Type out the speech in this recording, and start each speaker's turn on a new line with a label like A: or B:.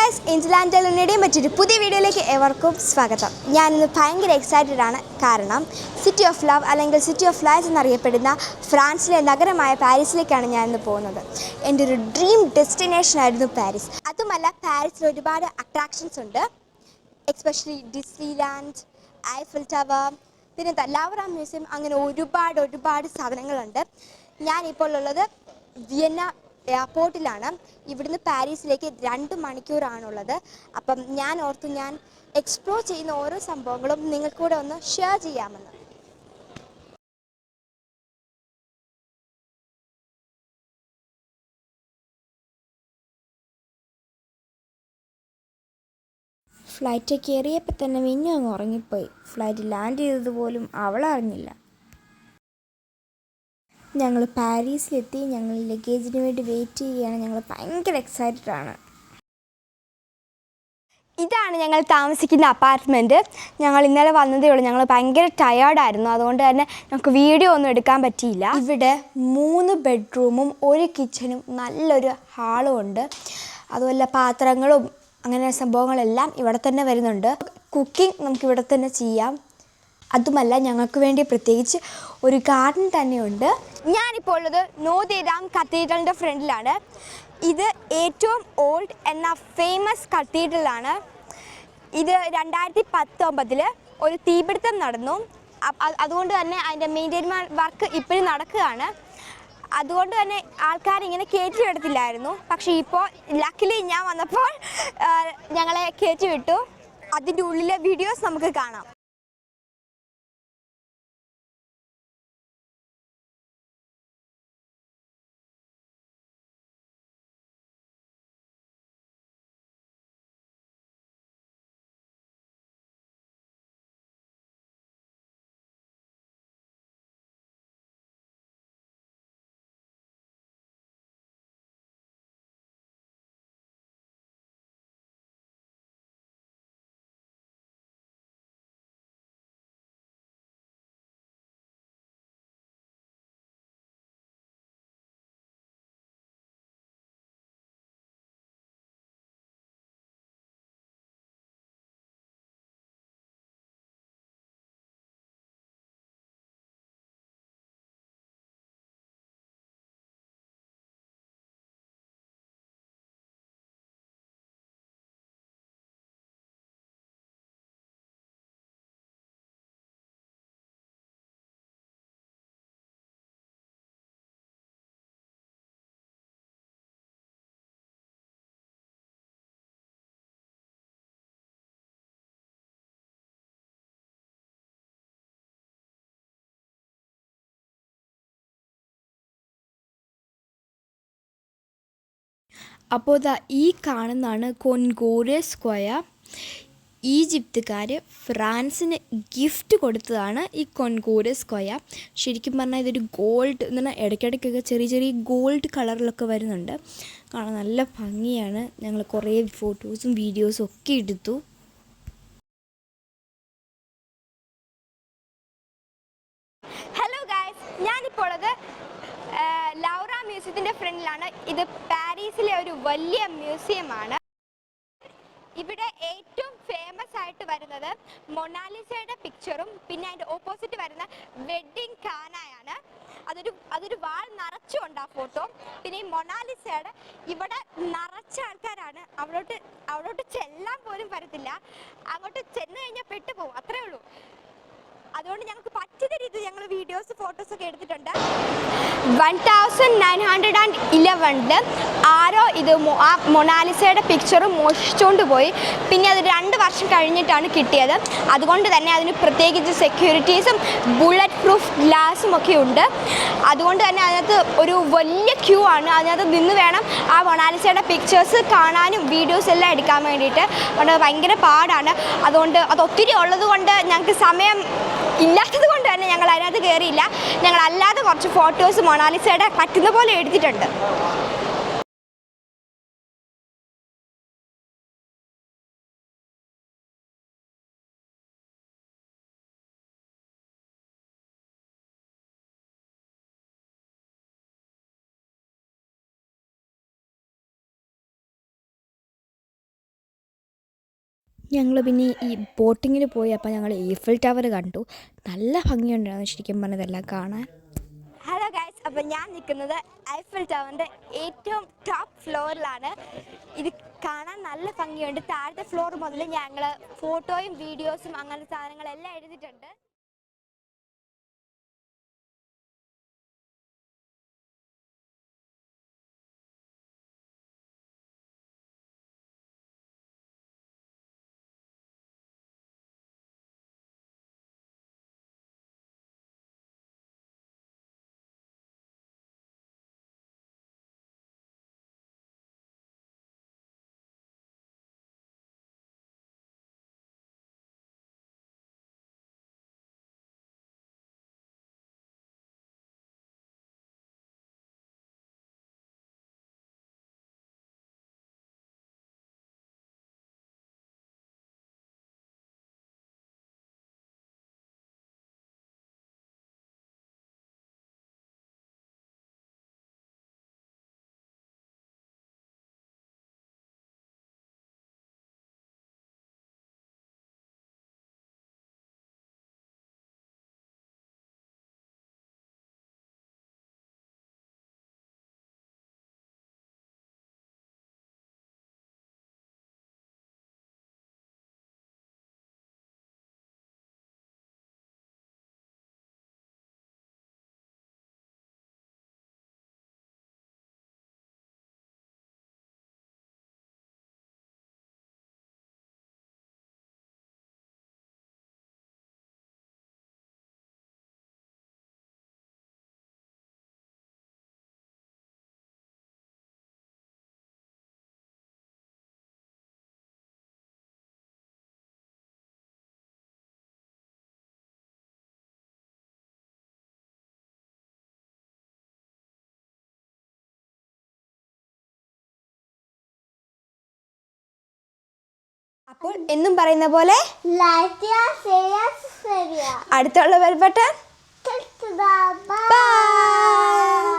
A: Guys, Angel and ഡെലിനയുടെയും മറ്റൊരു പുതിയ വീഡിയോയിലേക്ക് ഏവർക്കും സ്വാഗതം. ഞാനിന്ന് ഭയങ്കര എക്സൈറ്റഡ് ആണ്. കാരണം സിറ്റി ഓഫ് ലവ് അല്ലെങ്കിൽ സിറ്റി ഓഫ് ലൈറ്റ്സ് എന്നറിയപ്പെടുന്ന ഫ്രാൻസിലെ നഗരമായ പാരീസിലേക്കാണ് ഞാനിന്ന് പോകുന്നത്. എൻ്റെ ഒരു ഡ്രീം ഡെസ്റ്റിനേഷൻ ആയിരുന്നു പാരീസ്. അതുമല്ല, പാരീസിൽ ഒരുപാട് അട്രാക്ഷൻസ് ഉണ്ട്. Especially Disney land, Eiffel tower, പിന്നെ ലവ്റ മ്യൂസിയം, അങ്ങനെ ഒരുപാട് സാധനങ്ങളുണ്ട്. ഞാനിപ്പോൾ ഉള്ളത് വിയന്ന എയർപോർട്ടിലാണ്. ഇവിടുന്ന് പാരീസിലേക്ക് 2 മണിക്കൂറാണുള്ളത്. അപ്പം ഞാൻ ഓർത്തു ഞാൻ എക്സ്പ്ലോർ ചെയ്യുന്ന ഓരോ സംഭവങ്ങളും നിങ്ങൾക്കൂടെ ഒന്ന് ഷെയർ ചെയ്യാമെന്ന്. ഫ്ലൈറ്റ് കയറിയപ്പോൾ തന്നെ മിന്നു അങ്ങ് ഉറങ്ങിപ്പോയി. ഫ്ലൈറ്റ് ലാൻഡ് ചെയ്തതുപോലും അവളറിഞ്ഞില്ല. ഞങ്ങൾ പാരീസിലെത്തി. ഞങ്ങൾ ലഗേജിന് വേണ്ടി വെയിറ്റ് ചെയ്യുകയാണ്. ഞങ്ങൾ ഭയങ്കര എക്സൈറ്റഡ് ആണ്. ഇതാണ് ഞങ്ങൾ താമസിക്കുന്ന അപ്പാർട്ട്മെൻറ്റ്. ഞങ്ങൾ ഇന്നലെ വന്നതേ ഉള്ളൂ. ഞങ്ങൾ ഭയങ്കര ടയേർഡായിരുന്നു. അതുകൊണ്ട് തന്നെ ഞങ്ങൾക്ക് വീഡിയോ ഒന്നും എടുക്കാൻ പറ്റിയില്ല. ഇവിടെ 3 ബെഡ്റൂമും 1 കിച്ചണും നല്ലൊരു ഹാളും ഉണ്ട്. അതുപോലെ പാത്രങ്ങളും അങ്ങനെ സംഭവങ്ങളെല്ലാം ഇവിടെ തന്നെ വരുന്നുണ്ട്. കുക്കിംഗ് നമുക്കിവിടെ തന്നെ ചെയ്യാം. അതുമല്ല, ഞങ്ങൾക്ക് വേണ്ടി പ്രത്യേകിച്ച് ഒരു ഗാർഡൻ തന്നെയുണ്ട്. ഞാനിപ്പോൾ ഉള്ളത് നോത്ര ഡാം കത്തീഡ്രലിൻ്റെ ഫ്രണ്ടിലാണ്. ഇത് ഏറ്റവും ഓൾഡ് എന്ന ഫേമസ് കത്തീഡ്രലാണ്. ഇത് 2019 ഒരു തീപിടുത്തം നടന്നു. അതുകൊണ്ട് തന്നെ അതിൻ്റെ മെയിൻ്റെനൻസ് വർക്ക് ഇപ്പോഴും നടക്കുകയാണ്. അതുകൊണ്ട് തന്നെ ആൾക്കാരിങ്ങനെ കയറ്റിവിടത്തില്ലായിരുന്നു. പക്ഷേ ഇപ്പോൾ ലക്കിലി ഞാൻ വന്നപ്പോൾ ഞങ്ങളെ കയറ്റി വിട്ടു. അതിൻ്റെ ഉള്ളിലെ വീഡിയോസ് നമുക്ക് കാണാം. അപ്പോൾ ഈ കാണുന്നതാണ് കൊൺകോർഡ് സ്ക്വയർ. ഈജിപ്തുകാർ ഫ്രാൻസിന് ഗിഫ്റ്റ് കൊടുത്തതാണ് ഈ കൊൺകോർഡ് സ്ക്വയർ. ശരിക്കും പറഞ്ഞാൽ ഇതൊരു ഗോൾഡ് എന്ന് പറഞ്ഞാൽ ഇടയ്ക്കിടയ്ക്കൊക്കെ ചെറിയ ഗോൾഡ് കളറിലൊക്കെ വരുന്നുണ്ട്. കാണാൻ നല്ല ഭംഗിയാണ്. ഞങ്ങൾ കുറേ ഫോട്ടോസും വീഡിയോസും ഒക്കെ എടുത്തു. ഹലോ ഗൈസ്, ഞാനിപ്പോൾ ഉള്ളത് ലവ്റ മ്യൂസിയത്തിൻ്റെ ഫ്രണ്ടിലാണ്. ഇത് പാരീസിലെ ഒരു വലിയ മ്യൂസിയമാണ്. ഇവിടെ ഏറ്റവും ഫേമസ് ആയിട്ട് വരുന്നത് മൊണാലിസയുടെ പിക്ചറും പിന്നെ അതിൻ്റെ ഓപ്പോസിറ്റ് വരുന്ന വെഡ്ഡിങ് കാനയാണ്. അതൊരു വാൾ നിറച്ചുണ്ട് ആ ഫോട്ടോ. പിന്നെ ഈ മൊണാലിസയുടെ ഇവിടെ നിറച്ച ആൾക്കാരാണ്. അവിടോട്ട് ചെല്ലാൻ പോലും പറ്റത്തില്ല. അങ്ങോട്ട് ചെന്ന് കഴിഞ്ഞാൽ പെട്ടുപോകും, അത്രേ ഉള്ളൂ. അതുകൊണ്ട് ഞങ്ങൾക്ക് പറ്റിയ രീതിയിൽ ഞങ്ങൾ വീഡിയോസ് ഫോട്ടോസൊക്കെ എടുത്തിട്ടുണ്ട്. 1911 ആരോ ഇത് ആ മൊണാലിസയുടെ പിക്ചർ മോഷിച്ചുകൊണ്ട് പോയി. പിന്നെ അത് 2 വർഷം കഴിഞ്ഞിട്ടാണ് കിട്ടിയത്. അതുകൊണ്ട് തന്നെ അതിന് പ്രത്യേകിച്ച് സെക്യൂരിറ്റീസും ബുള്ളറ്റ് പ്രൂഫ് ഗ്ലാസും ഒക്കെ ഉണ്ട്. അതുകൊണ്ട് തന്നെ അതിനകത്ത് ഒരു വലിയ ക്യൂ ആണ്. അതിനകത്ത് നിന്ന് വേണം ആ മൊണാലിസയുടെ പിക്ചേഴ്സ് കാണാനും വീഡിയോസ് എല്ലാം എടുക്കാൻ വേണ്ടിയിട്ട്. അതുകൊണ്ട് ഭയങ്കര പാടാണ്. അതുകൊണ്ട് അത് ഒത്തിരി ഉള്ളത് കൊണ്ട് ഞങ്ങൾക്ക് സമയം ഇല്ലാത്തത് കൊണ്ട് തന്നെ ഞങ്ങൾ അതിനകത്ത് കയറിയില്ല. ഞങ്ങൾ അല്ലാതെ കുറച്ച് ഫോട്ടോസ് മൊണാലിസയുടെ പറ്റുന്ന പോലെ എടുത്തിട്ടുണ്ട്. ഞങ്ങൾ പിന്നെ ഈ ബോട്ടിങ്ങിന് പോയി. അപ്പോൾ ഞങ്ങൾ ഈഫിൽ ടവർ കണ്ടു. നല്ല ഭംഗിയുണ്ടായിരുന്നു ശരിക്കും പറഞ്ഞതെല്ലാം കാണാൻ. ഹലോ ഗൈസ്, അപ്പോൾ ഞാൻ നിൽക്കുന്നത് ഐഫിൽ ടവറിൻ്റെ ഏറ്റവും ടോപ്പ് ഫ്ലോറിലാണ്. ഇത് കാണാൻ നല്ല ഭംഗിയുണ്ട്. താഴത്തെ ഫ്ലോർ മുതൽ ഞങ്ങൾ ഫോട്ടോയും വീഡിയോസും അങ്ങനത്തെ സാധനങ്ങളെല്ലാം എടുത്തിട്ടുണ്ട്. അപ്പോൾ എന്നും പറയുന്ന പോലെ അടുത്തുള്ള ബെൽ ബട്ടൺ. ബൈ.